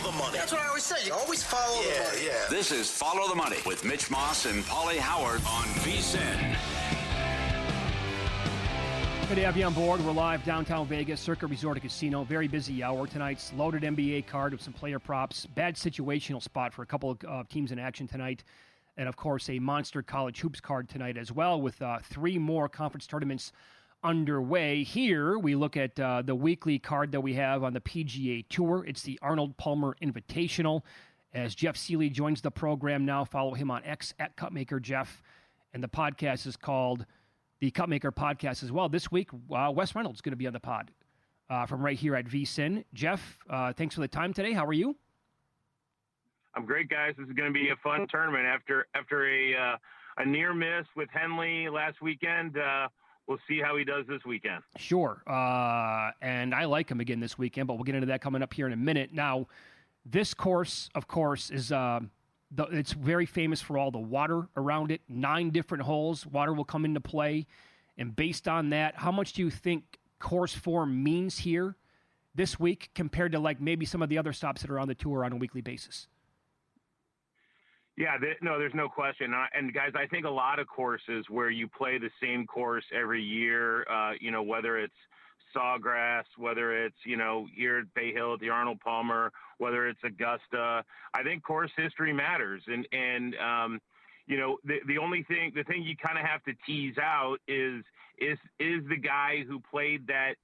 the money. That's what I always say. You always follow the money. Yeah. This is Follow the Money with Mitch Moss and Pauly Howard on VSiN. Good to have you on board. We're live downtown Vegas, Circa Resort and Casino. Very busy hour. Tonight's loaded NBA card with some player props. Bad situational spot for a couple of teams in action tonight. And, of course, a monster college hoops card tonight as well with 3 more conference tournaments underway. Here we look at the weekly card that we have on the PGA Tour. It's the Arnold Palmer Invitational. As Jeff Sealey joins the program now, follow him on X at Cupmaker Jeff. And the podcast is called the Cupmaker Podcast as well. This week, Wes Reynolds is going to be on the pod from right here at VSiN. Jeff, thanks for the time today. How are you? I'm great, guys. This is going to be a fun tournament. After a near miss with Henley last weekend, we'll see how he does this weekend. Sure. And I like him again this weekend, but we'll get into that coming up here in a minute. Now, this course, of course, is it's very famous for all the water around it. 9 different holes. Water will come into play. And based on that, how much do you think course form means here this week compared to like maybe some of the other stops that are on the tour on a weekly basis? Yeah, there's no question. And guys, I think a lot of courses where you play the same course every year, whether it's Sawgrass, whether it's, here at Bay Hill at the Arnold Palmer, whether it's Augusta, I think course history matters. And the thing you kind of have to tease out is the guy who played that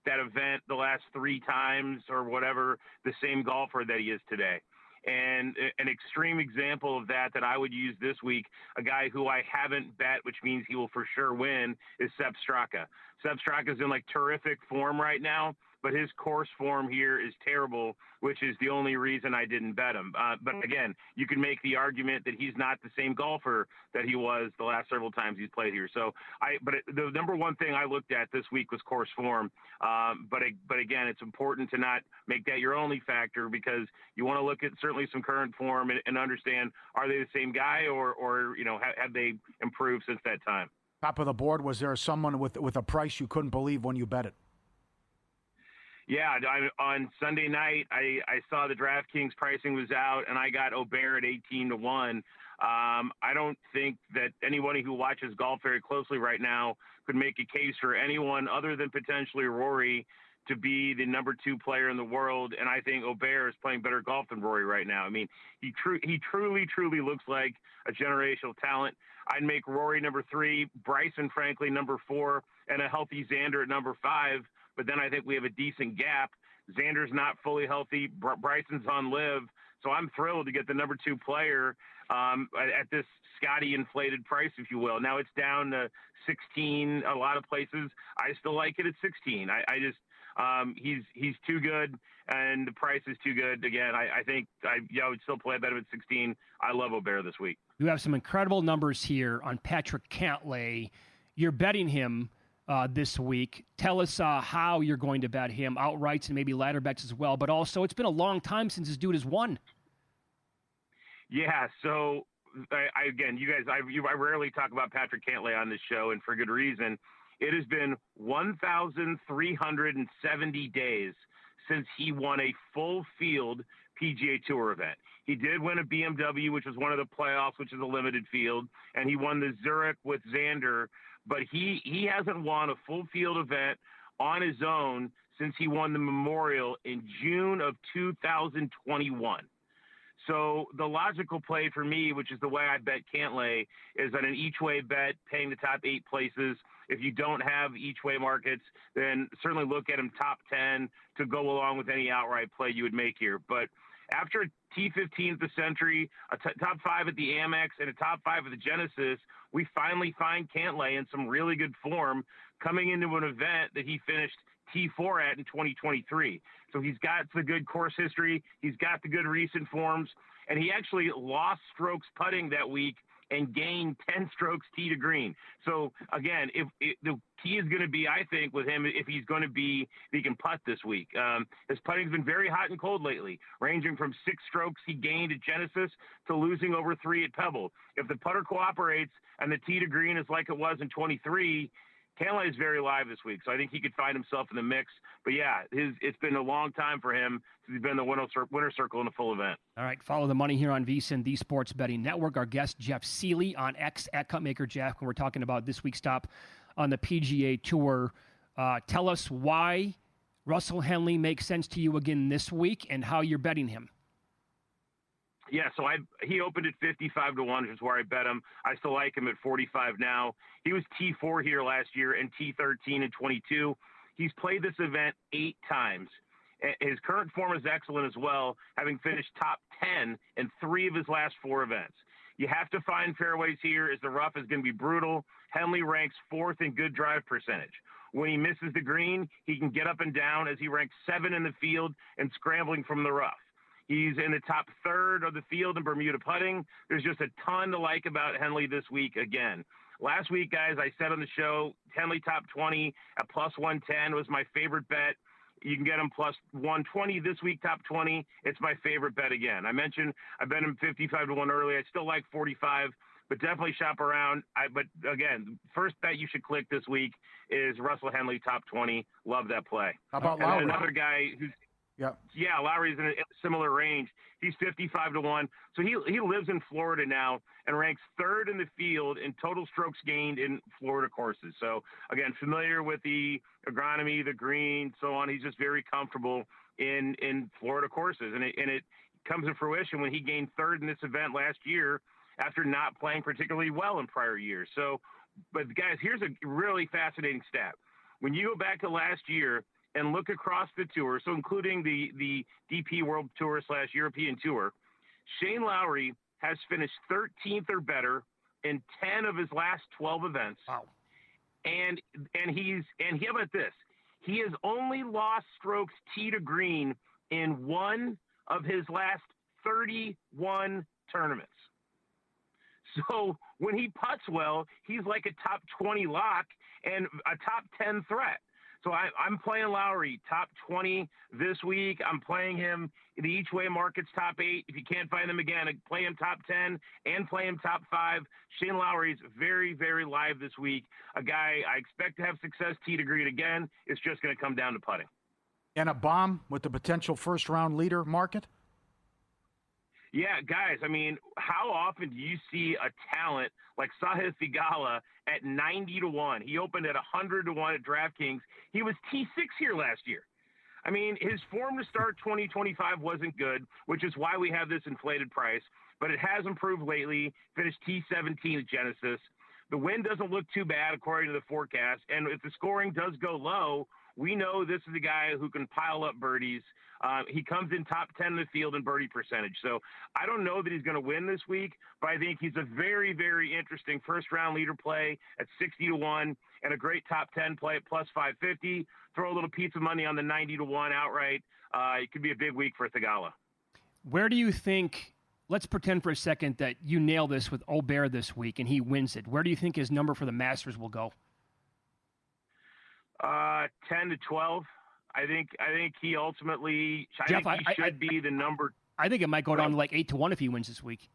event the last 3 times or whatever, the same golfer that he is today. And an extreme example of that I would use this week, a guy who I haven't bet, which means he will for sure win, is Sepp Straka. Sepp Straka is in terrific form right now, but his course form here is terrible, which is the only reason I didn't bet him. But again, you can make the argument that he's not the same golfer that he was the last several times he's played here. So the number one thing I looked at this week was course form. But again, it's important to not make that your only factor because you want to look at certainly some current form and understand, are they the same guy or have they improved since that time? Top of the board, was there someone with a price you couldn't believe when you bet it? Yeah, on Sunday night, I saw the DraftKings pricing was out, and I got Aubert at 18-1. I don't think that anybody who watches golf very closely right now could make a case for anyone other than potentially Rory to be the number 2 player in the world, and I think Aubert is playing better golf than Rory right now. I mean, he truly looks like a generational talent. I'd make Rory number 3, Bryson, frankly, number 4, and a healthy Xander at number 5. But then I think we have a decent gap. Xander's not fully healthy. Bryson's on live. So I'm thrilled to get the number 2 player at this Scotty inflated price, if you will. Now it's down to 16 a lot of places. I still like it at 16. He's too good, and the price is too good. Again, I think I would still play better at 16. I love Aubert this week. You have some incredible numbers here on Patrick Cantlay. You're betting him this week. Tell us how you're going to bet him, outrights and maybe ladder bets as well. But also, it's been a long time since this dude has won. Yeah, so again, you guys, I rarely talk about Patrick Cantlay on this show, and for good reason. It has been 1,370 days since he won a full field PGA Tour event. He did win a BMW, which was one of the playoffs, which is a limited field, and he won the Zurich with Xander. But he hasn't won a full field event on his own since he won the Memorial in June of 2021. So the logical play for me, which is the way I bet Cantlay, is on an each-way bet, paying the top 8 places. If you don't have each-way markets, then certainly look at him top 10 to go along with any outright play you would make here. But after a T15 at the Century, a top 5 at the Amex, and a top 5 at the Genesis, we finally find Cantlay in some really good form coming into an event that he finished T4 at in 2023. So he's got the good course history. He's got the good recent forms. And he actually lost strokes putting that week and gained 10 strokes tee to green. So, again, the key is going to be, I think, with him, if he's going to be, he can putt this week. His putting's been very hot and cold lately, ranging from 6 strokes he gained at Genesis to losing over 3 at Pebble. If the putter cooperates and the tee to green is like it was in 23, Cantlay is very live this week, so I think he could find himself in the mix. But, yeah, it's been a long time for him since he's been in the winner circle in a full event. All right, follow the money here on VSiN, the Sports Betting Network. Our guest, Jeff Sealey, on X at Cupmaker Jeff, and we're talking about this week's stop on the PGA Tour. Tell us why Russell Henley makes sense to you again this week and how you're betting him. Yeah, so he opened at 55 to 1, which is where I bet him. I still like him at 45 now. He was T4 here last year and T13 and 22. He's played this event 8 times. His current form is excellent as well, having finished top 10 in 3 of his last 4 events. You have to find fairways here, as the rough is going to be brutal. Henley ranks 4th in good drive percentage. When he misses the green, he can get up and down, as he ranks 7 in the field and scrambling from the rough. He's in the top 3rd of the field in Bermuda putting. There's just a ton to like about Henley this week again. Last week, guys, I said on the show, Henley top 20 at plus 110 was my favorite bet. You can get him plus 120 this week, top 20. It's my favorite bet again. I mentioned I bet him 55 to 1 early. I still like 45, but definitely shop around. But again, first bet you should click this week is Russell Henley top 20. Love that play. How about Lowry? Another guy who's Yeah, Lowry's in a similar range. He's 55 to 1. So he lives in Florida now and ranks 3rd in the field in total strokes gained in Florida courses. So again, familiar with the agronomy, the green, so on. He's just very comfortable in Florida courses, and it comes to fruition when he gained 3rd in this event last year after not playing particularly well in prior years. So, but guys, here's a really fascinating stat. When you go back to last year and look across the tour, so including the DP World Tour / European Tour, Shane Lowry has finished 13th or better in 10 of his last 12 events. Wow. And how about this? He has only lost strokes tee to green in 1 of his last 31 tournaments. So when he putts well, he's like a top 20 lock and a top 10 threat. So I'm playing Lowry top 20 this week. I'm playing him the each way markets top 8. If you can't find them again, I play him top 10 and play him top 5. Shane Lowry's very, very live this week. A guy I expect to have success tee to green again. It's just going to come down to putting. And a bomb with the potential first-round leader market? Yeah, guys, I mean, how often do you see a talent like Sahith Theegala at 90 to 1? He opened at 100 to 1 at DraftKings. He was T6 here last year. I mean, his form to start 2025 wasn't good, which is why we have this inflated price, but it has improved lately. Finished T17 at Genesis. The wind doesn't look too bad according to the forecast, and if the scoring does go low, we know this is a guy who can pile up birdies. He comes in top 10 in the field in birdie percentage. So I don't know that he's going to win this week, but I think he's a very, very interesting first-round leader play at 60 to 1 and a great top 10 play at plus 550. Throw a little pizza money on the 90 to 1 outright. It could be a big week for Theegala. Where do you think, let's pretend for a second that you nail this with Aubert this week and he wins it. Where do you think his number for the Masters will go? 10 to 12. I think he ultimately. Jeff, I think he should be the number. I think it might go down to like 8 to 1 if he wins this week.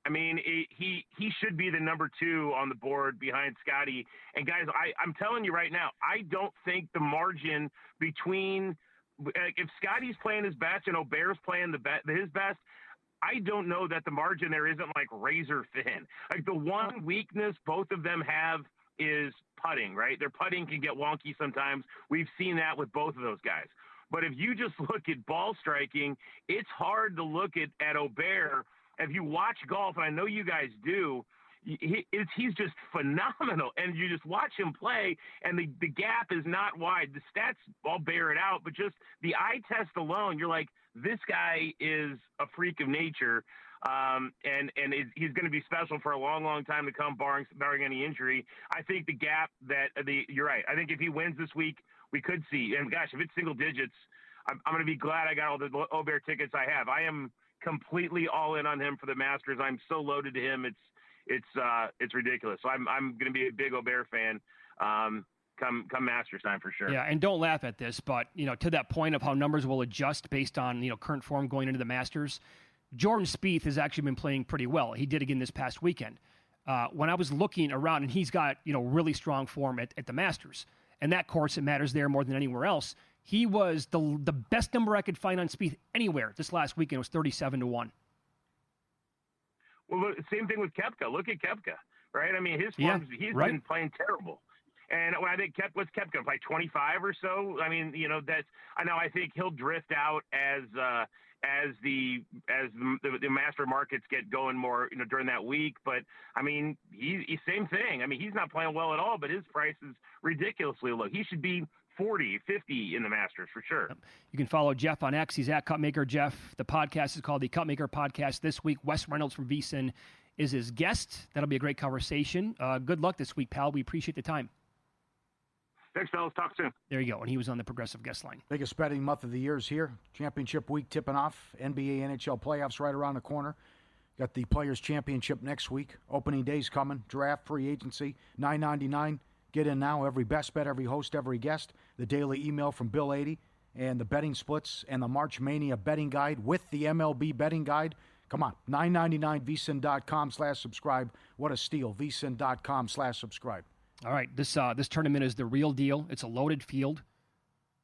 I mean, he should be the number 2 on the board behind Scotty. And guys, I'm telling you right now, I don't think the margin between if Scotty's playing his best and Aubert's playing his best, I don't know that the margin there isn't like razor thin. Like the one weakness both of them have is putting, right? Their putting can get wonky sometimes. We've seen that with both of those guys. But if you just look at ball striking, it's hard to look at Aubert. If you watch golf, and I know you guys do, he's just phenomenal. And you just watch him play, and the gap is not wide. The stats all bear it out, but just the eye test alone, you're like, this guy is a freak of nature. He's going to be special for a long, long time to come, barring any injury. I think the gap you're right. I think if he wins this week, we could see. And gosh, if it's single digits, I'm going to be glad I got all the Aubert tickets I have. I am completely all in on him for the Masters. I'm so loaded to him. It's ridiculous. So I'm going to be a big Aubert fan. Come Masters time for sure. Yeah, and don't laugh at this, but to that point of how numbers will adjust based on current form going into the Masters. Jordan Spieth has actually been playing pretty well. He did again this past weekend. When I was looking around, and he's got really strong form at the Masters, and that course, it matters there more than anywhere else. He was the best number I could find on Spieth anywhere this last weekend was 37-1. Well, same thing with Koepka. Look at Koepka, right? I mean, his form, he's been playing terrible. And I think Koepka's like 25 or so. I mean, I think he'll drift out as the master markets get going more, during that week. But I mean, he's same thing. I mean, he's not playing well at all, but his price is ridiculously low. He should be 40, 50 in the Masters for sure. You can follow Jeff on X. He's at Cupmaker Jeff. The podcast is called the Cupmaker Podcast. This week, Wes Reynolds from VSiN is his guest. That'll be a great conversation. Good luck this week, pal. We appreciate the time. Thanks, fellas. Talk soon. There you go. And he was on the Progressive Guest Line. Biggest betting month of the year is here. Championship week tipping off. NBA, NHL playoffs right around the corner. Got the Players' Championship next week. Opening day's coming. Draft, free agency, $9.99. Get in now. Every best bet, every host, every guest. The daily email from Bill 80 and the betting splits and the March Mania betting guide with the MLB betting guide. Come on, $9.99, vsin.com/subscribe. What a steal, vsin.com/subscribe. All right, this tournament is the real deal. It's a loaded field.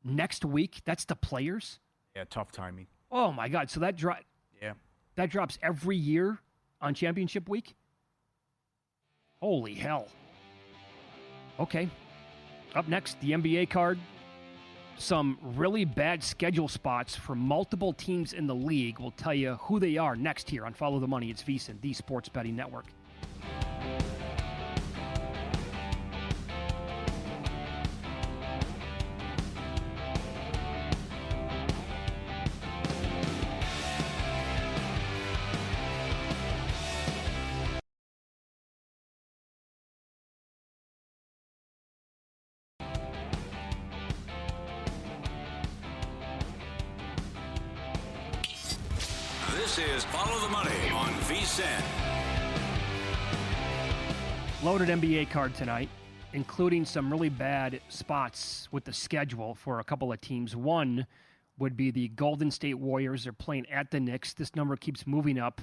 Next week, that's the Players. Yeah, tough timing. Oh my God! So that drops every year on Championship week. Holy hell! Okay, up next, the NBA card. Some really bad schedule spots for multiple teams in the league. We'll tell you who they are next here on Follow the Money. It's VSiN, the Sports Betting Network. This is Follow the Money on VSiN. Loaded NBA card tonight, including some really bad spots with the schedule for a couple of teams. One would be the Golden State Warriors. They're playing at the Knicks. This number keeps moving up.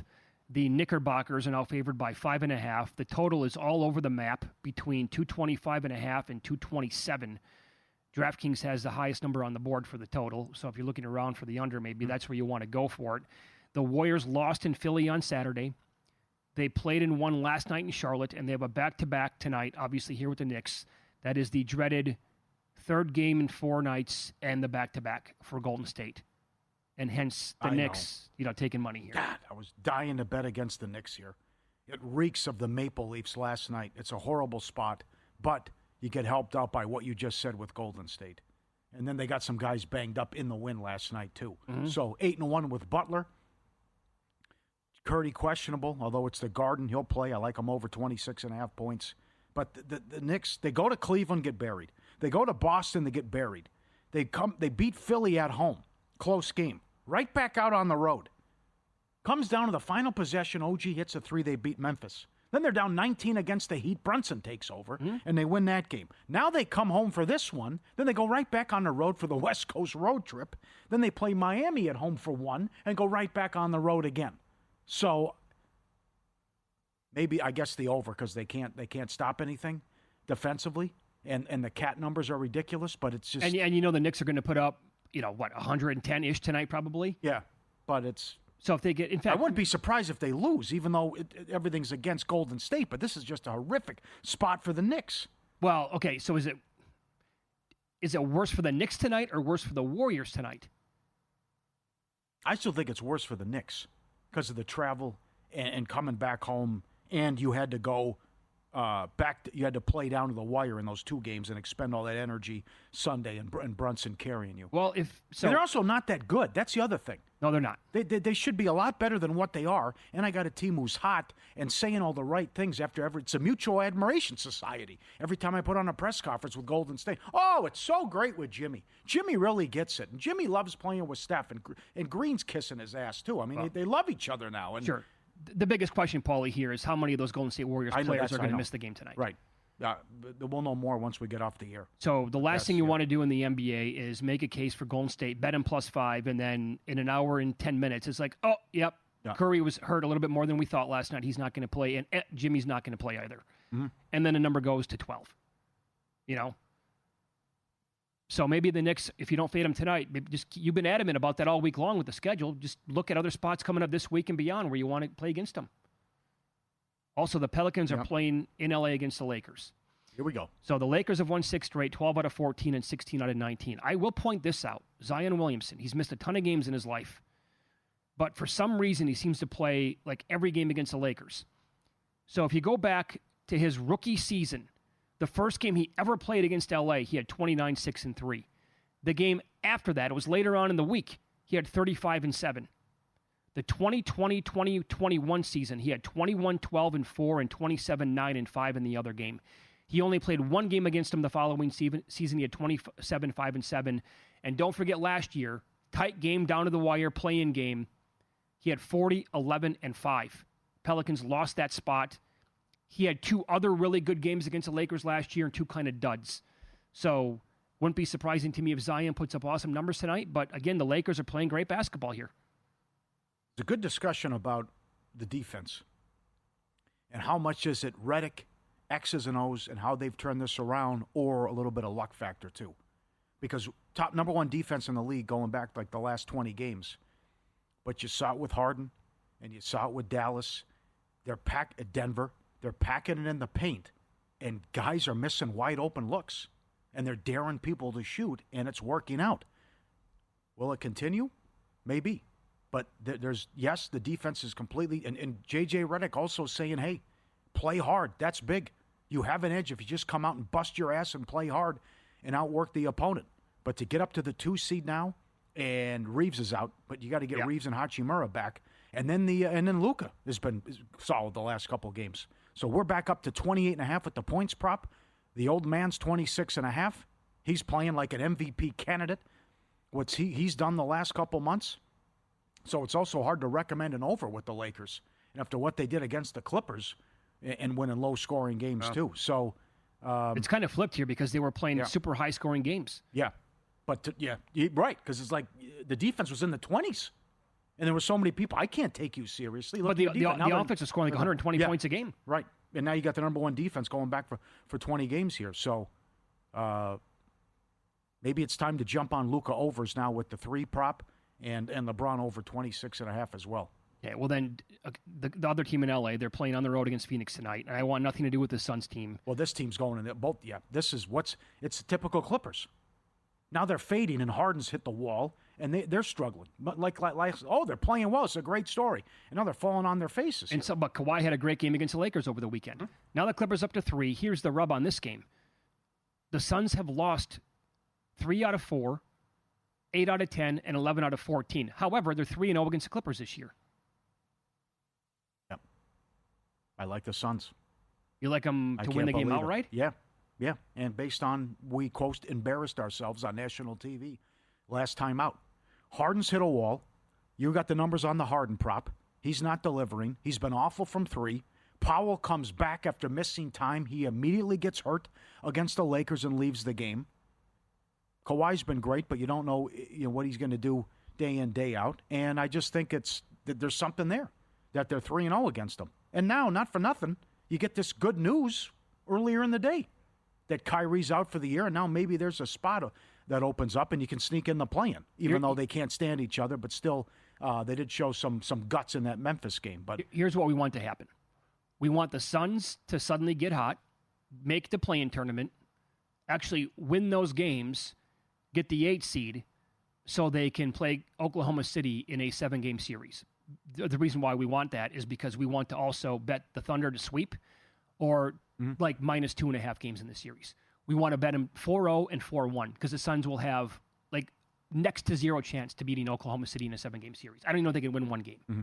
The Knickerbockers are now favored by 5.5. The total is all over the map between 225.5 and 227. DraftKings has the highest number on the board for the total. So if you're looking around for the under, maybe that's where you want to go for it. The Warriors lost in Philly on Saturday. They played and won last night in Charlotte, and they have a back-to-back tonight, obviously here with the Knicks. That is the dreaded third game in 4 nights and the back-to-back for Golden State. And hence the Knicks, taking money here. God, I was dying to bet against the Knicks here. It reeks of the Maple Leafs last night. It's a horrible spot, but you get helped out by what you just said with Golden State. And then they got some guys banged up in the win last night, too. Mm-hmm. So 8-1 with Butler. Curry questionable, although it's the Garden. He'll play. I like him over 26.5 points. But the Knicks, they go to Cleveland, get buried. They go to Boston, they get buried. They beat Philly at home. Close game. Right back out on the road. Comes down to the final possession. OG hits a 3. They beat Memphis. Then they're down 19 against the Heat. Brunson takes over, and they win that game. Now they come home for this one. Then they go right back on the road for the West Coast road trip. Then they play Miami at home for 1 and go right back on the road again. So maybe I guess the over because they can't stop anything defensively, and the cat numbers are ridiculous. But it's just and the Knicks are going to put up 110-ish tonight probably. Yeah, but it's so if they get in fact I wouldn't be surprised if they lose, even though everything's against Golden State. But this is just a horrific spot for the Knicks. Well, okay, so is it worse for the Knicks tonight or worse for the Warriors tonight? I still think it's worse for the Knicks. Because of the travel and coming back home, and you had to go you had to play down to the wire in those 2 games and expend all that energy Sunday and Brunson carrying you. Well, they're also not that good. That's the other thing. No, they're not. They should be a lot better than what they are. And I got a team who's hot and saying all the right things after every. It's a mutual admiration society. Every time I put on a press conference with Golden State, oh, it's so great with Jimmy. Jimmy really gets it, and Jimmy loves playing with Steph, and Green's kissing his ass too. I mean, they love each other now. And sure. The biggest question, Pauly, here is how many of those Golden State Warriors players are going to miss the game tonight? Right. We'll know more once we get off the air. So the last thing you want to do in the NBA is make a case for Golden State, bet them +5, and then in an hour and 10 minutes, it's like, oh, yep, Yeah. Curry was hurt a little bit more than we thought last night. He's not going to play, and Jimmy's not going to play either. And then the number goes to 12. So maybe the Knicks, if you don't fade them tonight, maybe you've been adamant about that all week long with the schedule. Just look at other spots coming up this week and beyond where you want to play against them. Also, the Pelicans are playing in LA against the Lakers. Here we go. So the Lakers have won 6 straight, 12 out of 14 and 16 out of 19. I will point this out. Zion Williamson, he's missed a ton of games in his life. But for some reason, he seems to play like every game against the Lakers. So if you go back to his rookie season, the first game he ever played against LA, he had 29, 6, and 3. The game after that, it was later on in the week, he had 35 and 7. The 2020-2021 season, he had 21, 12, and 4, and 27, 9, and 5 in the other game. He only played one game against him the following season. He had 27, 5, and 7. And don't forget last year, tight game, down to the wire, play-in game. He had 40, 11, and 5. Pelicans lost that spot. He had 2 other really good games against the Lakers last year and 2 kind of duds. So wouldn't be surprising to me if Zion puts up awesome numbers tonight. But again, the Lakers are playing great basketball here. It's a good discussion about the defense and how much is it Redick, X's and O's, and how they've turned this around, or a little bit of luck factor too. Because top number 1 defense in the league going back like the last 20 games. But you saw it with Harden, and you saw it with Dallas. They're packed at Denver. They're packing it in the paint, and guys are missing wide open looks, and they're daring people to shoot, and it's working out. Will it continue? Maybe. But yes, the defense is completely, and J.J. Redick also saying, hey, play hard. That's big. You have an edge if you just come out and bust your ass and play hard and outwork the opponent. But to get up to the 2 seed now, and Reeves is out, but you got to get Reeves and Hachimura back. And then Luka has been solid the last couple of games. So we're back up to 28.5 with the points prop. The old man's 26.5. He's playing like an MVP candidate. What's he's done the last couple months. So it's also hard to recommend an over with the Lakers. And after what they did against the Clippers and winning low-scoring games too. So it's kind of flipped here because they were playing super high-scoring games. Yeah. But, right, because it's like the defense was in the 20s. And there were so many people, I can't take you seriously. Look, but the offense is scoring like 120 points a game. Right. And now you got the number 1 defense going back for 20 games here. So maybe it's time to jump on Luka overs now with the 3 prop and LeBron over 26.5 as well. Yeah, well then the other team in LA, they're playing on the road against Phoenix tonight. And I want nothing to do with the Suns team. Well, this team's going in both. Yeah, this is it's the typical Clippers. Now they're fading, and Harden's hit the wall, and they're struggling. But like they're playing well. It's a great story. And now they're falling on their faces. And but Kawhi had a great game against the Lakers over the weekend. Mm-hmm. Now the Clippers up to 3. Here's the rub on this game. The Suns have lost 3 out of 4, 8 out of 10, and 11 out of 14. However, they're 3-0 against the Clippers this year. Yep. I like the Suns. You like them to win the game outright? Yeah. Yeah, and based on we, quote, embarrassed ourselves on national TV last time out. Harden's hit a wall. You got the numbers on the Harden prop. He's not delivering. He's been awful from 3. Powell comes back after missing time. He immediately gets hurt against the Lakers and leaves the game. Kawhi's been great, but you don't know what he's going to do day in, day out. And I just think that there's something there, that they're 3-0 against them. And now, not for nothing, you get this good news earlier in the day that Kyrie's out for the year, and now maybe there's a spot that opens up and you can sneak in the play-in, even though they can't stand each other, but still they did show some guts in that Memphis game. But here's what we want to happen. We want the Suns to suddenly get hot, make the play-in tournament, actually win those games, get the 8 seed, so they can play Oklahoma City in a 7-game series. The reason why we want that is because we want to also bet the Thunder to sweep or like minus 2.5 games in the series. We want to bet them 4-0 and 4-1 because the Suns will have like next to 0 chance to beating Oklahoma City in a 7-game series. I don't even know if they can win 1 game. Mm-hmm.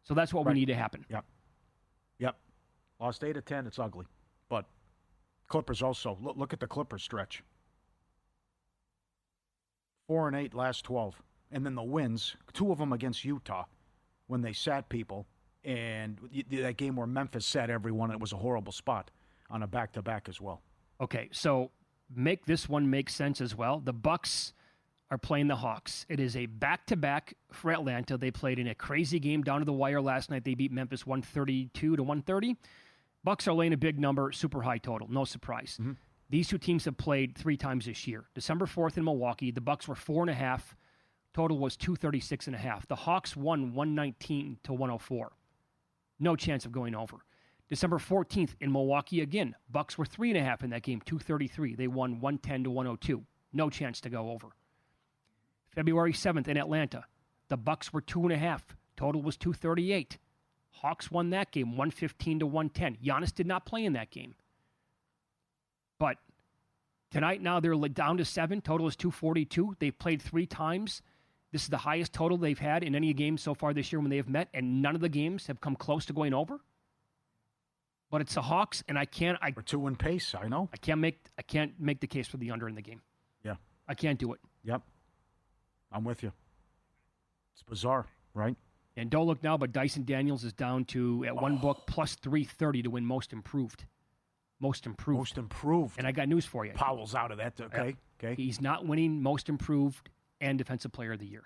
So that's what we need to happen. Yep. Lost 8 of 10. It's ugly. But Clippers also. Look at the Clippers stretch. 4-8 last 12. And then the wins, 2 of them against Utah when they sat people. And that game where Memphis sat everyone, it was a horrible spot on a back-to-back as well. Okay, so make this one make sense as well. The Bucks are playing the Hawks. It is a back-to-back for Atlanta. They played in a crazy game down to the wire last night. They beat Memphis 132-130. Bucks are laying a big number, super high total. No surprise. Mm-hmm. These two teams have played 3 times this year. December 4th in Milwaukee, the Bucks were 4.5. Total was 236.5. The Hawks won 119-104. No chance of going over. December 14th in Milwaukee again. Bucks were 3.5 in that game, 233. They won 110-102. No chance to go over. February 7th in Atlanta. The Bucks were 2.5. Total was 238. Hawks won that game, 115-110. Giannis did not play in that game. But tonight now they're down to 7. Total is 242. They've played 3 times. This is the highest total they've had in any game so far this year when they have met, and none of the games have come close to going over. But it's the Hawks, and we're 2 in pace. I know. I can't make the case for the under in the game. Yeah, I can't do it. Yep, I'm with you. It's bizarre, right? And don't look now, but Dyson Daniels is down to at one book plus 330 to win most improved. Most improved. And I got news for you. Powell's out of that. Okay. He's not winning most improved and defensive player of the year.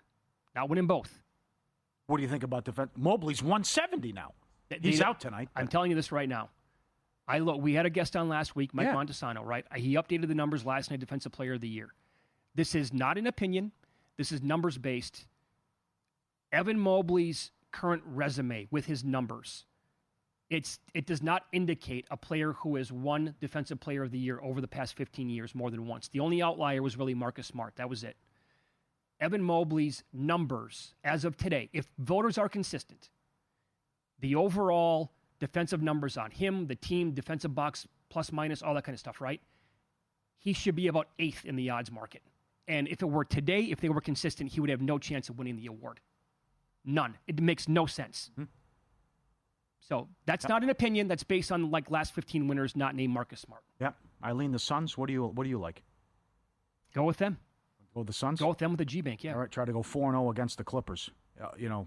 Not winning both. What do you think about defense? Mobley's 170 now. He's out tonight. I'm telling you this right now. We had a guest on last week, Mike Montesano, right? He updated the numbers last night, defensive player of the year. This is not an opinion. This is numbers based. Evan Mobley's current resume with his numbers, it does not indicate a player who has won defensive player of the year over the past 15 years more than once. The only outlier was really Marcus Smart. That was it. Evan Mobley's numbers as of today, if voters are consistent, the overall defensive numbers on him, the team, defensive box, plus, minus, all that kind of stuff, right? He should be about 8th in the odds market. And if it were today, if they were consistent, he would have no chance of winning the award. None. It makes no sense. Mm-hmm. So that's not an opinion. That's based on last 15 winners, not named Marcus Smart. Yeah. Eileen, the Suns, what do you like? Go with them. Go with the Suns? Go with them with the G-Bank, yeah. All right, try to go 4-0 against the Clippers. I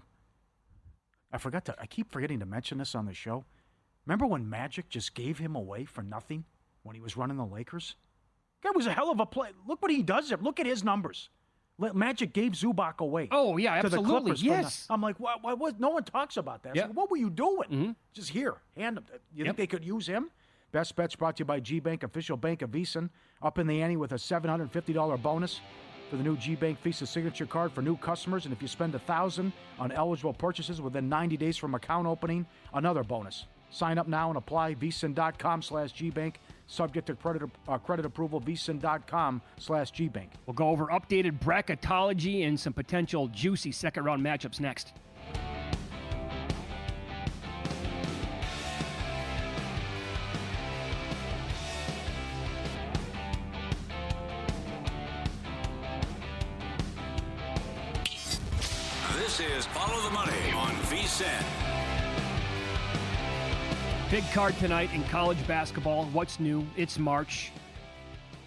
keep forgetting to mention this on the show. Remember when Magic just gave him away for nothing when he was running the Lakers? That was a hell of a play. Look what he does there. Look at his numbers. Magic gave Zubac away. Oh, yeah, to absolutely. The Clippers. Yes. I'm like, what? No one talks about that. Yep. So what were you doing? Mm-hmm. Just here. Hand him. You think they could use him? Best Bets brought to you by G-Bank, official bank of VEASAN. Up in the ante with a $750 bonus for the new G-Bank Visa Signature Card for new customers. And if you spend $1,000 on eligible purchases within 90 days from account opening, another bonus. Sign up now and apply. VEASAN.com/GBank. Subject to credit approval. VEASAN.com/GBank. We'll go over updated bracketology and some potential juicy second-round matchups next. This is Follow the Money on VSiN. Big card tonight in college basketball. What's new? It's March.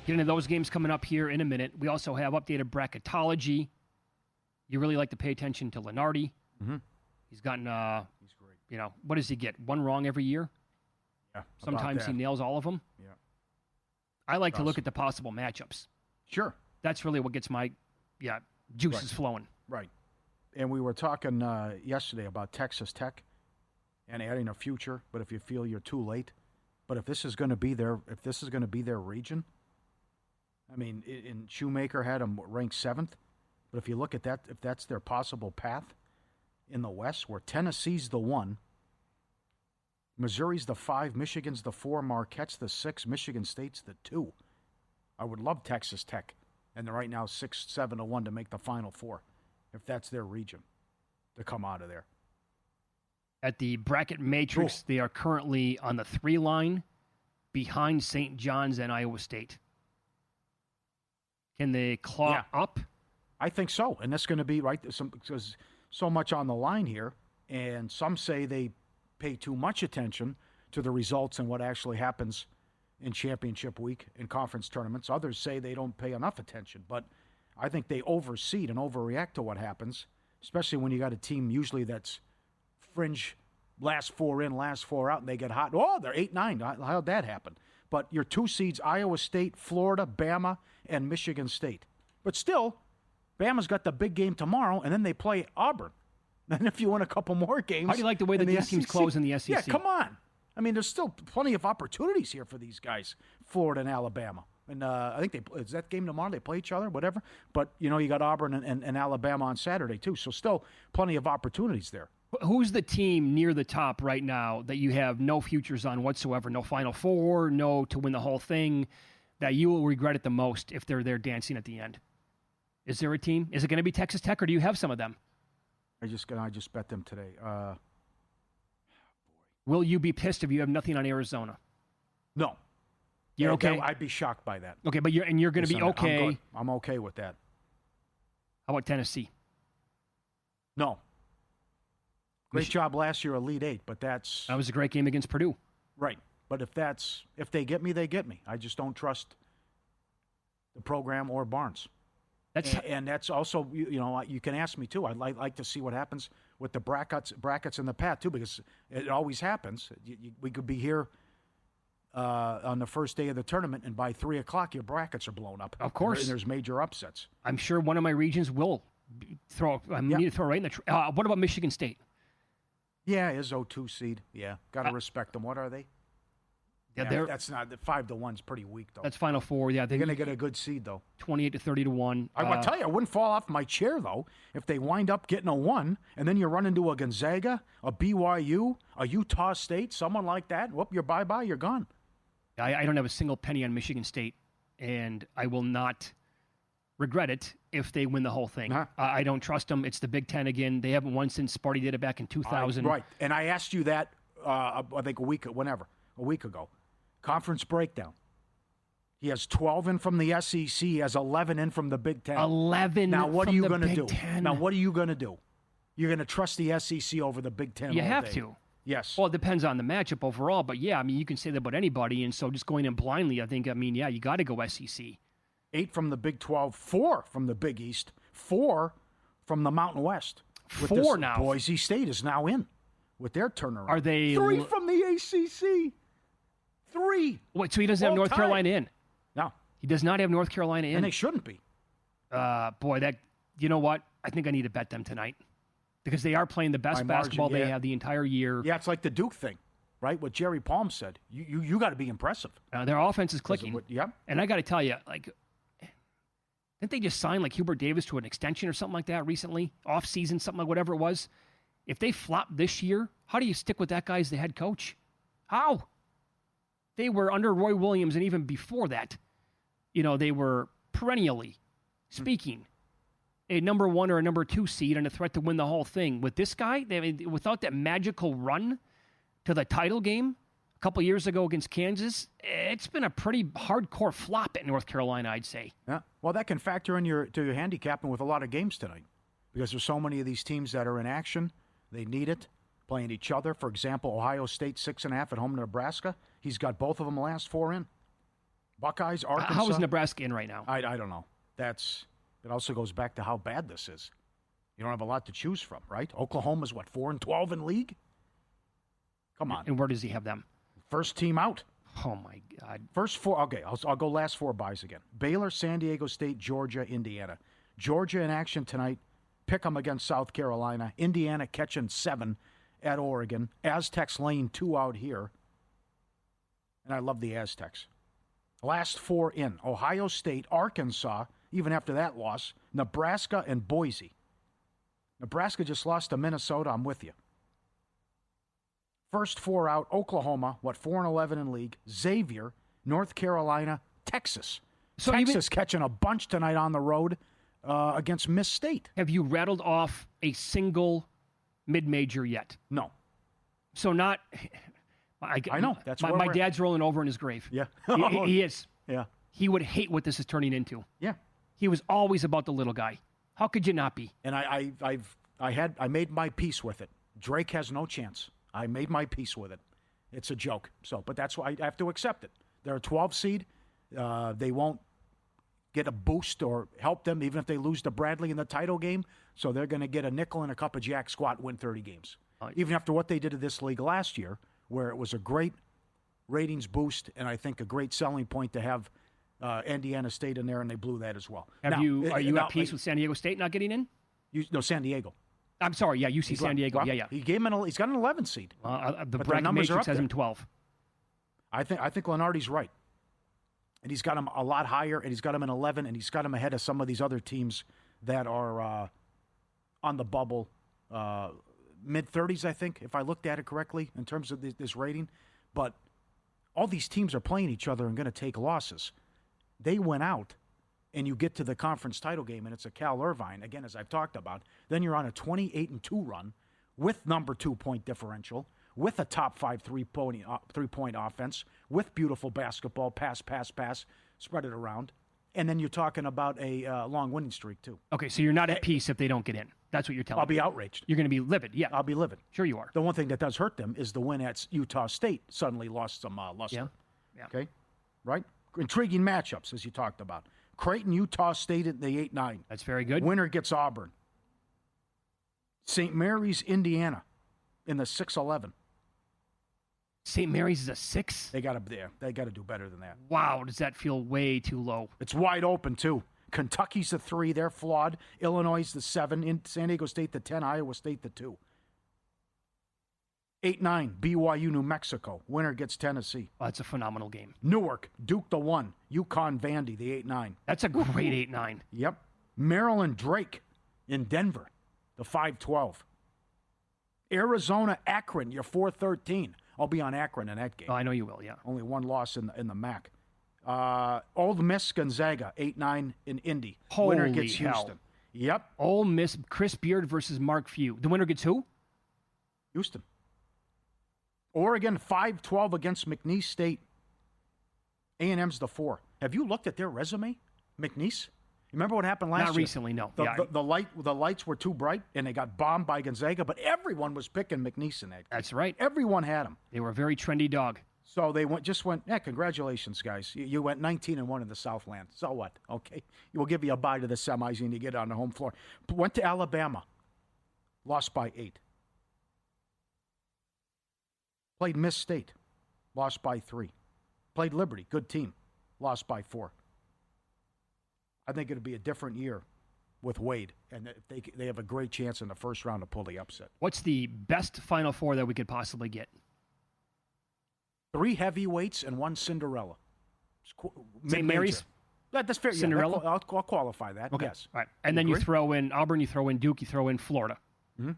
Get into those games coming up here in a minute. We also have updated bracketology. You really like to pay attention to Lenardi. Mm-hmm. He's gotten, he's great. What does he get? 1 wrong every year? Yeah. Sometimes he nails all of them. Yeah. I like to look at the possible matchups. Sure. That's really what gets my, juices flowing. Right. And we were talking yesterday about Texas Tech and adding a future, but if you feel you're too late. But if this is going to be their region, I mean, Shoemaker had them ranked 7th, but if you look at that, if that's their possible path in the West, where Tennessee's the 1, Missouri's the 5, Michigan's the 4, Marquette's the 6, Michigan State's the 2. I would love Texas Tech, and they're right now 6-7-1 to make the Final Four, if that's their region, to come out of there. At the bracket matrix, They are currently on the 3 line behind St. John's and Iowa State. Can they claw up? I think so. And that's going to be, right, because so much on the line here. And some say they pay too much attention to the results and what actually happens in championship week in conference tournaments. Others say they don't pay enough attention. But I think they overseed and overreact to what happens, especially when you got a team usually that's fringe, last 4 in, last 4 out, and they get hot. Oh, they're 8-9. How'd that happen? But your 2 seeds, Iowa State, Florida, Bama, and Michigan State. But still, Bama's got the big game tomorrow, and then they play Auburn. And if you win a couple more games... How do you like the way that these teams close in the SEC? Yeah, come on. I mean, there's still plenty of opportunities here for these guys, Florida and Alabama. And I think is that game tomorrow? They play each other, whatever. But, you got Auburn and Alabama on Saturday, too. So still plenty of opportunities there. Who's the team near the top right now that you have no futures on whatsoever, no Final Four, no to win the whole thing, that you will regret it the most if they're there dancing at the end? Is there a team? Is it going to be Texas Tech, or do you have some of them? I just bet them today. Will you be pissed if you have nothing on Arizona? No. You're okay? I'd be shocked by that. Okay, but you're going to be okay. I'm okay with that. How about Tennessee? No. Great job last year, Elite Eight, but that was a great game against Purdue. Right. But if they get me, they get me. I just don't trust the program or Barnes. And that's also, you can ask me too. I'd like to see what happens with the brackets in the path too, because it always happens. We could be here on the first day of the tournament, and by 3 o'clock, your brackets are blown up. Of course. And there's major upsets. I'm sure one of my regions will throw. Need to throw right in the. What about Michigan State? Yeah, is 0-2 seed. Yeah, got to respect them. What are they? Yeah, that's not 5-1's pretty weak though. That's Final Four. Yeah, they're going to get a good seed though. 28 to 30-1. I will tell you, I wouldn't fall off my chair though if they wind up getting a 1, and then you run into a Gonzaga, a BYU, a Utah State, someone like that. Whoop, you're bye-bye. You're gone. I don't have a single penny on Michigan State, and I will not regret it if they win the whole thing. I don't trust them. It's the Big Ten again. They haven't won since Sparty did it back in 2000. Right, and I asked you that, I think a week ago. Conference breakdown. He has 12 in from the SEC. He has 11 in from the Big Ten. 11 now, what from are you the going to Big do? Ten. Now, what are you going to do? You're going to trust the SEC over the Big Ten? You all have day. to. Yes. Well, it depends on the matchup overall, but yeah, I mean, you can say that about anybody, and so just going in blindly, you got to go SEC. 8 from the Big 12, 4 from the Big East, 4 from the Mountain West. Now. Boise State is now in with their turnaround. Are they 3 from the ACC? 3. Wait, so he doesn't have North Carolina in? No. He does not have North Carolina in? And they shouldn't be. You know what? I think I need to bet them tonight because they are playing the best basketball they have the entire year. Yeah, it's like the Duke thing, right? What Jerry Palm said. You got to be impressive. Their offense is clicking. Yeah. And I got to tell you, didn't they just sign Hubert Davis to an extension or something like that recently? Off season, something like whatever it was. If they flop this year, how do you stick with that guy as the head coach? How? They were under Roy Williams, and even before that, they were perennially speaking a number 1 or a number 2 seed and a threat to win the whole thing. With this guy, without that magical run to the title game a couple years ago against Kansas, it's been a pretty hardcore flop at North Carolina, I'd say. Yeah. Well, that can factor in your handicapping with a lot of games tonight because there's so many of these teams that are in action. They need it, playing each other. For example, Ohio State 6.5 at home to Nebraska. He's got both of them last 4 in. Buckeyes, Arkansas. How is Nebraska in right now? I don't know. It also goes back to how bad this is. You don't have a lot to choose from, right? Oklahoma's 4-12 in league? Come on. And where does he have them? First team out. Oh, my God. First 4. Okay, I'll go last 4 buys again. Baylor, San Diego State, Georgia, Indiana. Georgia in action tonight. Pick 'em against South Carolina. Indiana catching 7 at Oregon. Aztecs laying 2 out here. And I love the Aztecs. Last 4 in. Ohio State, Arkansas, even after that loss, Nebraska, and Boise. Nebraska just lost to Minnesota. I'm with you. First 4 out, Oklahoma, 4-11 in league. Xavier, North Carolina, Texas. So Texas catching a bunch tonight on the road against Miss State. Have you rattled off a single mid-major yet? No. So not... I know. That's my dad's rolling over in his grave. Yeah. He is. Yeah. He would hate what this is turning into. Yeah. He was always about the little guy. How could you not be? And I made my peace with it. Drake has no chance. I made my peace with it. It's a joke. But that's why I have to accept it. They're a 12 seed. They won't get a boost or help them even if they lose to Bradley in the title game. So they're going to get a nickel and a cup of jack squat, win 30 games. Even after what they did to this league last year, where it was a great ratings boost and I think a great selling point to have Indiana State in there, and they blew that as well. Are you at peace with San Diego State not getting in? San Diego. I'm sorry, yeah, UC San Diego. Well, yeah. He's got an 11 seed. The bracket matrix has him 12. I think Lenardi's right. And he's got him a lot higher, and he's got him in 11, and he's got him ahead of some of these other teams that are on the bubble, mid-30s, I think, if I looked at it correctly, in terms of this rating. But all these teams are playing each other and going to take losses. They went out, and you get to the conference title game, and it's a Cal Irvine, again, as I've talked about. Then you're on a 28-2 run with number 2 point differential, with a top 5 three-point offense, with beautiful basketball, pass, spread it around. And then you're talking about a long winning streak, too. Okay, so you're not at peace if they don't get in. That's what you're telling me. I'll be outraged. You're going to be livid, yeah. I'll be livid. Sure you are. The one thing that does hurt them is the win at Utah State suddenly lost some luster. Yeah. Okay? Right? Intriguing matchups, as you talked about. Creighton, Utah State at the 8-9. That's very good. Winner gets Auburn. St. Mary's, Indiana in the 6-11. St. Mary's is a 6? They got to do better than that. Wow, does that feel way too low? It's wide open, too. Kentucky's the 3. They're flawed. Illinois is the 7. In San Diego State, the 10. Iowa State, the 2. 8-9, BYU, New Mexico. Winner gets Tennessee. Oh, that's a phenomenal game. Newark, Duke, the 1. UConn, Vandy, the 8-9. That's a great 8-9. Yep. Maryland, Drake in Denver, the 5-12. Arizona, Akron, your 4-13. I'll be on Akron in that game. Oh, I know you will, yeah. Only one loss in the MAC. Ole Miss, Gonzaga, 8-9 in Indy. Holy winner gets hell. Houston. Yep. Ole Miss, Chris Beard versus Mark Few. The winner gets who? Houston. Oregon, 5-12 against McNeese State. A&M's the 4. Have you looked at their resume, McNeese? Remember what happened last year? Not recently, no. The lights were too bright, and they got bombed by Gonzaga, but everyone was picking McNeese in that game. That's right. Everyone had him. They were a very trendy dog. So they went, congratulations, guys. You went 19-1 in the Southland. So what? Okay. We'll give you a bye to the semis and you get on the home floor. Went to Alabama. Lost by 8. Played Miss State. Lost by 3. Played Liberty. Good team. Lost by 4. I think it'll be a different year with Wade, and they have a great chance in the first round to pull the upset. What's the best Final Four that we could possibly get? 3 heavyweights and 1 Cinderella. St. Mary's? That's fair. Cinderella? Yeah, I'll qualify that. Okay. Yes. All right. And then you throw in Auburn, you throw in Duke, you throw in Florida. Mm-hmm.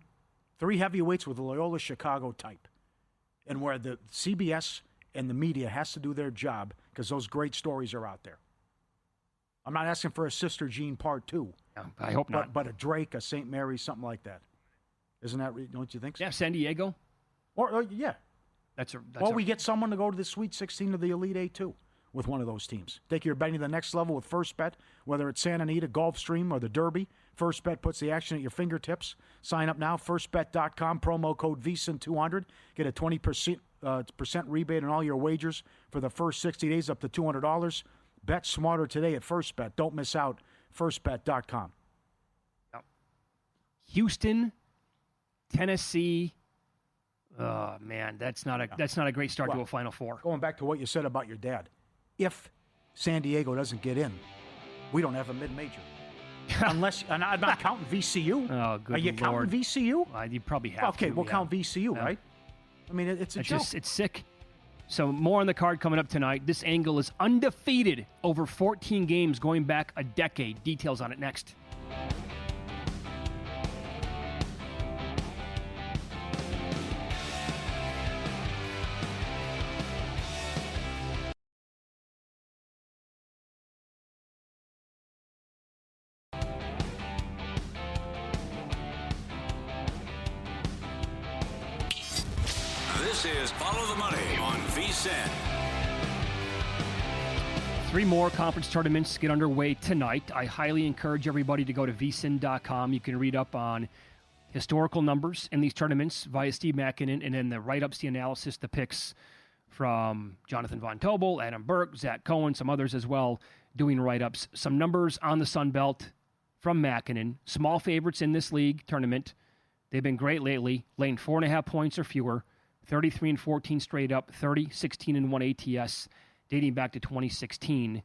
3 heavyweights with the Loyola Chicago type. And where the CBS and the media has to do their job because those great stories are out there. I'm not asking for a Sister Jean Part 2. No, I hope not. But a Drake, a St. Mary's, something like that. Isn't that, don't you think so? Yeah, San Diego. Or yeah. We get someone to go to the Sweet 16 of the Elite 8 too with one of those teams. Take your betting to the next level with First Bet, whether it's Santa Anita, Gulfstream, or the Derby. First Bet puts the action at your fingertips. Sign up now, firstbet.com, promo code VSIN200. Get a 20% rebate on all your wagers for the first 60 days up to $200. Bet smarter today at First Bet. Don't miss out, firstbet.com. Houston, Tennessee. Oh, man, that's not a great start to a Final Four. Going back to what you said about your dad, if San Diego doesn't get in, we don't have a mid-major. Unless, and I'm not counting VCU. Oh, good Lord. Are you counting VCU? You probably have to. Okay, we'll count VCU, right? I mean, it's a joke. It's sick. So more on the card coming up tonight. This angle is undefeated over 14 games going back a decade. Details on it next. This is Follow the Money on VSIN. 3 more conference tournaments get underway tonight. I highly encourage everybody to go to vsin.com. You can read up on historical numbers in these tournaments via Steve Makinen, and then the write-ups, the analysis, the picks from Jonathan Von Tobel, Adam Burke, Zach Cohen, some others as well doing write-ups. Some numbers on the Sun Belt from Makinen. Small favorites in this league tournament. They've been great lately, laying 4.5 points or fewer. 33-14 straight up, 30-16-1 ATS, dating back to 2016.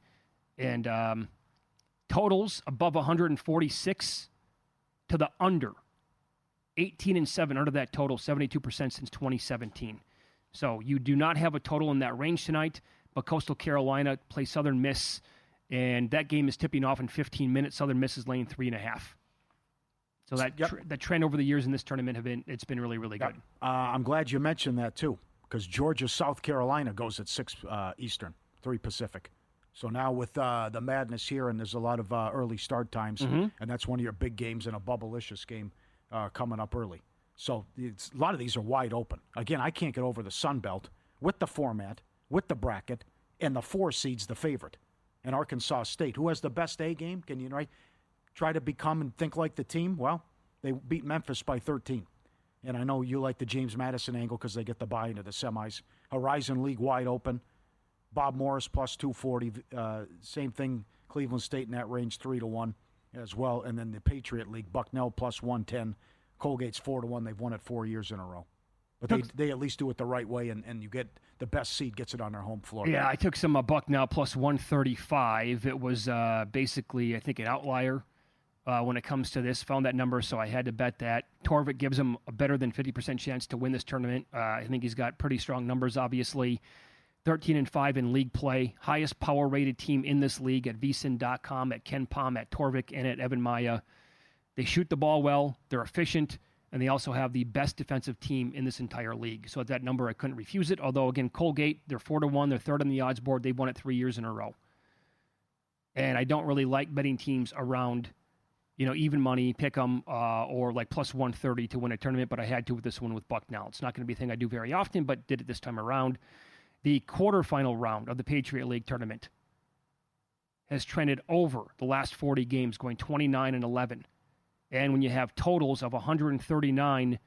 And totals above 146 to the under. 18-7 under that total, 72% since 2017. So you do not have a total in that range tonight, but Coastal Carolina plays Southern Miss, and that game is tipping off in 15 minutes. Southern Miss is laying 3.5. So that trend over the years in this tournament it's been really, really good. I'm glad you mentioned that too, because Georgia South Carolina goes at 6 Eastern, 3 Pacific. So now with the madness here, and there's a lot of early start times, and that's one of your big games in a bubblicious game coming up early. So a lot of these are wide open. Again, I can't get over the Sun Belt with the format, with the bracket, and the 4 seeds the favorite. And Arkansas State, who has the best A game, can you try to become and think like the team? Well, they beat Memphis by 13. And I know you like the James Madison angle because they get the bye into the semis. Horizon League wide open. Bob Morris plus 240. Same thing, Cleveland State in that range, 3-1 as well. And then the Patriot League, Bucknell plus 110. Colgate's 4-1. They've won it 4 years in a row. But they at least do it the right way, and you get the best seed gets it on their home floor. Yeah, I took some Bucknell plus 135. It was basically, I think, an outlier when it comes to this. Found that number, so I had to bet that. Torvik gives him a better than 50% chance to win this tournament. I think he's got pretty strong numbers, obviously. 13-5 in league play. Highest power-rated team in this league at vsin.com, at Ken Palm, at Torvik, and at Evan Maya. They shoot the ball well. They're efficient. And they also have the best defensive team in this entire league. So at that number, I couldn't refuse it. Although, again, Colgate, they're 4-1. They're third on the odds board. They've won it 3 years in a row. And I don't really like betting teams around, even money, pick 'em, or like plus 130 to win a tournament. But I had to with this one with Bucknell. It's not going to be a thing I do very often, but did it this time around. The quarterfinal round of the Patriot League tournament has trended over the last 40 games, going 29-11. And when you have totals of 139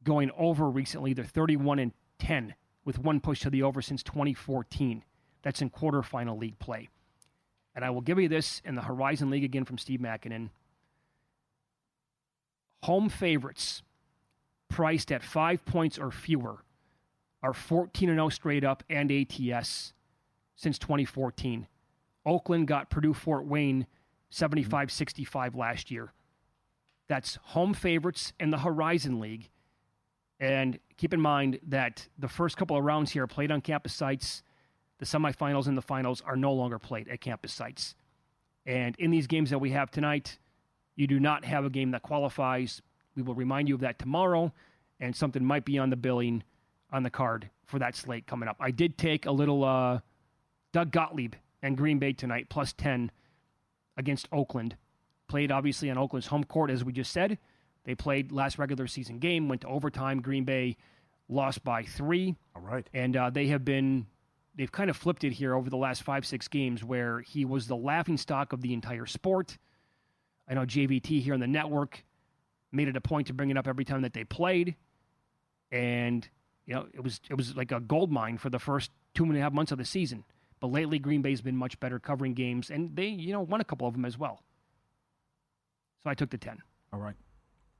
going over recently, they're 31-10 with one push to the over since 2014. That's in quarterfinal league play. And I will give you this in the Horizon League again from Steve Makinen. Home favorites priced at 5 points or fewer are 14-0 straight up and ATS since 2014. Oakland got Purdue-Fort Wayne 75-65 last year. That's home favorites in the Horizon League. And keep in mind that the first couple of rounds here are played on campus sites. The semifinals and the finals are no longer played at campus sites. And in these games that we have tonight, you do not have a game that qualifies. We will remind you of that tomorrow, and something might be on the billing on the card for that slate coming up. I did take a little Doug Gottlieb and Green Bay tonight, plus 10 against Oakland. Played, obviously, on Oakland's home court, as we just said. They played last regular season game, went to overtime. Green Bay lost by 3. All right. And they've kind of flipped it here over the last 5-6 games where he was the laughingstock of the entire sport. I know JVT here on the network made it a point to bring it up every time that they played. And, it was like a gold mine for the first 2.5 months of the season. But lately, Green Bay's been much better covering games, and they, won a couple of them as well. So I took the 10. All right.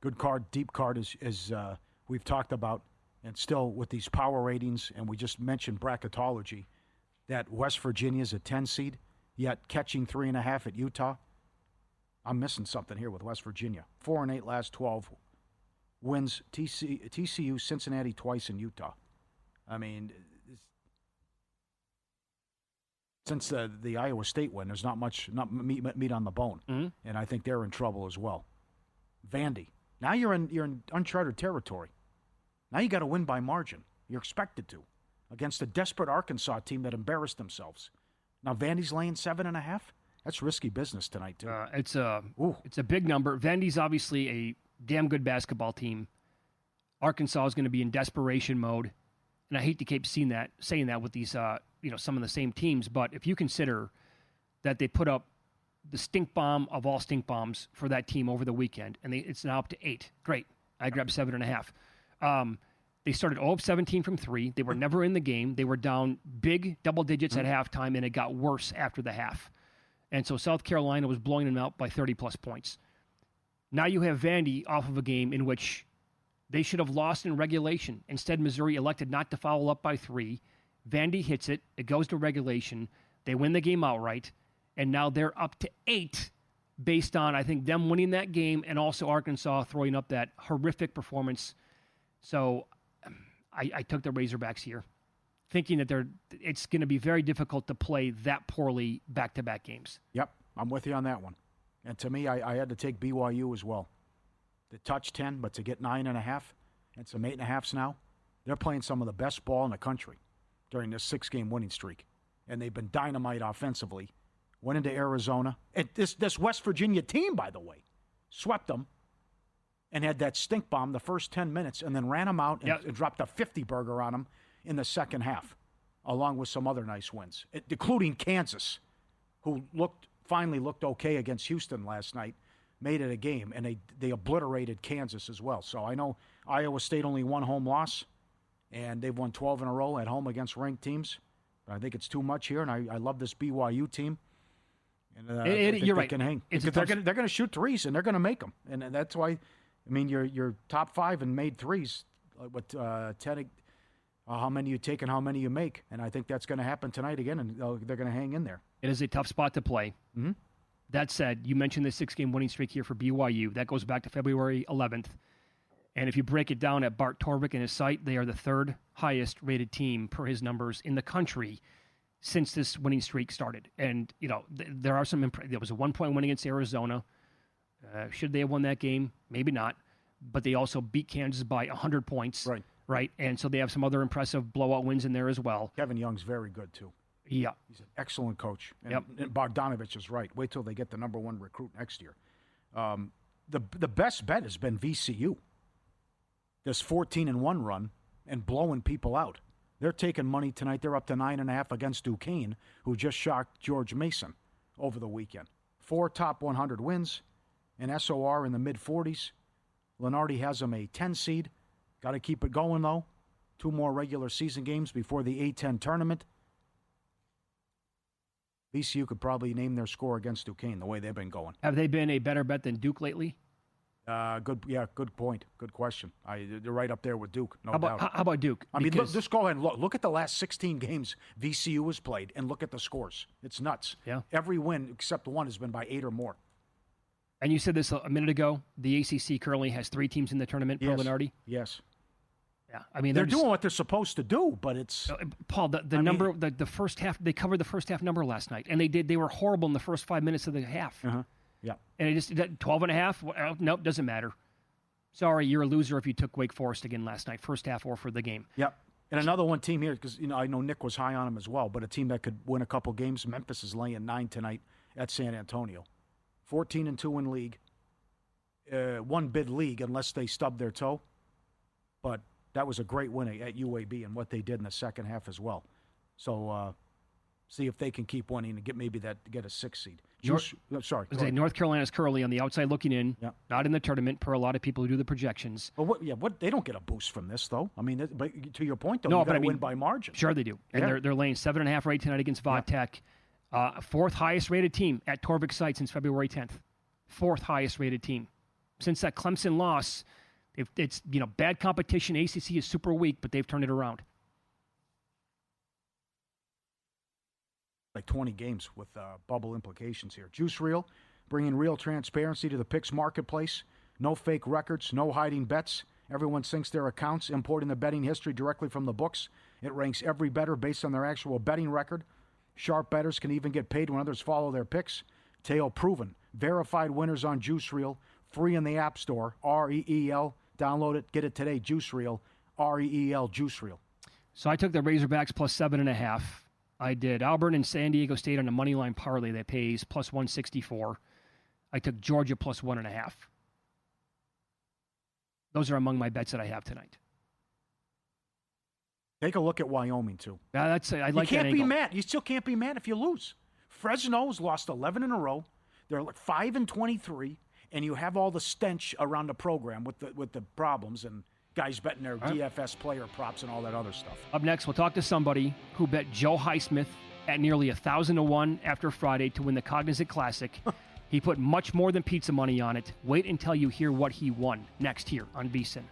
Good card, deep card, as we've talked about, and still with these power ratings, and we just mentioned bracketology, that West Virginia's a 10 seed, yet catching 3.5 at Utah. I'm missing something here with West Virginia. 4-8 last 12, wins TCU, Cincinnati twice in Utah. I mean, since the Iowa State win, there's not much meat on the bone, and I think they're in trouble as well. Vandy, now you're in uncharted territory. Now you got to win by margin. You're expected to against a desperate Arkansas team that embarrassed themselves. Now Vandy's laying 7.5. That's risky business tonight too. It's a big number. Vandy's obviously a damn good basketball team. Arkansas is going to be in desperation mode, and I hate to keep saying that with these some of the same teams, but if you consider that they put up the stink bomb of all stink bombs for that team over the weekend, and it's now up to 8. Great. I grabbed 7.5. They started 0 of 17 from 3. They were never in the game. They were down big double digits at halftime, and it got worse after the half. And so South Carolina was blowing them out by 30-plus points. Now you have Vandy off of a game in which they should have lost in regulation. Instead, Missouri elected not to foul up by 3. Vandy hits it. It goes to regulation. They win the game outright, and now they're up to 8 based on, I think, them winning that game and also Arkansas throwing up that horrific performance. So I took the Razorbacks here, thinking that it's going to be very difficult to play that poorly back-to-back games. Yep, I'm with you on that one. And to me, I had to take BYU as well. To touch 10, but to get 9.5 and some 8.5s now, they're playing some of the best ball in the country during this 6-game winning streak. And they've been dynamite offensively. Went into Arizona. And this West Virginia team, by the way, swept them and had that stink bomb the first 10 minutes and then ran them out and dropped a 50-burger on them in the second half, along with some other nice wins, including Kansas, who finally looked okay against Houston last night, made it a game, and they obliterated Kansas as well. So I know Iowa State only one home loss, and they've won 12 in a row at home against ranked teams. But I think it's too much here, and I love this BYU team. And you're right. They can hang. They're going to shoot threes, and they're going to make them. And that's why, I mean, you're top 5 and made threes. With 10, how many you take and how many you make. And I think that's going to happen tonight again, and they're going to hang in there. It is a tough spot to play. Mm-hmm. That said, you mentioned the 6-game winning streak here for BYU. That goes back to February 11th. And if you break it down at Bart Torvik and his site, they are the 3rd highest rated team per his numbers in the country since this winning streak started. And, there are some there was a 1-point win against Arizona. Should they have won that game? Maybe not. But they also beat Kansas by 100 points. Right. And so they have some other impressive blowout wins in there as well. Kevin Young's very good, too. Yeah. He's an excellent coach. And Bogdanovich is right. Wait till they get the number 1 recruit next year. The best bet has been VCU. This 14-1 run and blowing people out. They're taking money tonight. They're up to 9.5 against Duquesne, who just shocked George Mason over the weekend. 4 top 100 wins, an SOR in the mid-40s. Lenardi has them a 10 seed. Got to keep it going, though. 2 more regular season games before the A-10 tournament. VCU could probably name their score against Duquesne the way they've been going. Have they been a better bet than Duke lately? Good point. Good question. They're right up there with Duke, no doubt. How about Duke? I mean, just go ahead and look at the last 16 games VCU has played and look at the scores. It's nuts. Yeah. Every win except one has been by 8 or more. And you said this a minute ago. The ACC currently has 3 teams in the tournament per Lenardi. Yes. Yeah, I mean they're doing what they're supposed to do, but it's Paul. The first half, they covered the first half number last night, and they were horrible in the first 5 minutes of the half. Uh-huh. Yeah, and it just 12.5. Nope, doesn't matter. Sorry, you're a loser if you took Wake Forest again last night, first half or for the game. Yep. And another one team here, because I know Nick was high on them as well, but a team that could win a couple games. Memphis is laying 9 tonight at San Antonio. 14-2 in league. 1 bid league unless they stub their toe, but that was a great win at UAB and what they did in the second half as well. So see if they can keep winning and get a 6 seed. North Carolina's currently on the outside looking in, not in the tournament per a lot of people who do the projections. Well, they don't get a boost from this though. I mean, but to your point though, win by margin. Sure they do, and they're laying 7.5 right tonight against Vodtech. 4th highest rated team at Torvik's site since February 10th. 4th highest rated team since that Clemson loss. It's bad competition. ACC is super weak, but they've turned it around. Like 20 games with bubble implications here. Juice Reel, bringing real transparency to the picks marketplace. No fake records, no hiding bets. Everyone syncs their accounts, importing the betting history directly from the books. It ranks every bettor based on their actual betting record. Sharp bettors can even get paid when others follow their picks. Tail proven. Verified winners on Juice Reel. Free in the App Store. REEL. Download it. Get it today. Juice Reel. REEL. Juice Reel. So I took the Razorbacks plus 7.5. I did Auburn and San Diego State on a money line parlay that pays plus 164. I took Georgia plus 1.5. Those are among my bets that I have tonight. Take a look at Wyoming, too. I like that angle. You can't be mad. You still can't be mad if you lose. Fresno's lost 11 in a row. They're 5-23, and you have all the stench around the program with the problems and guys betting their DFS player props and all that other stuff. Up next, we'll talk to somebody who bet Joe Highsmith at nearly 1,000-1 after Friday to win the Cognizant Classic. He put much more than pizza money on it. Wait until you hear what he won next here on VSiN.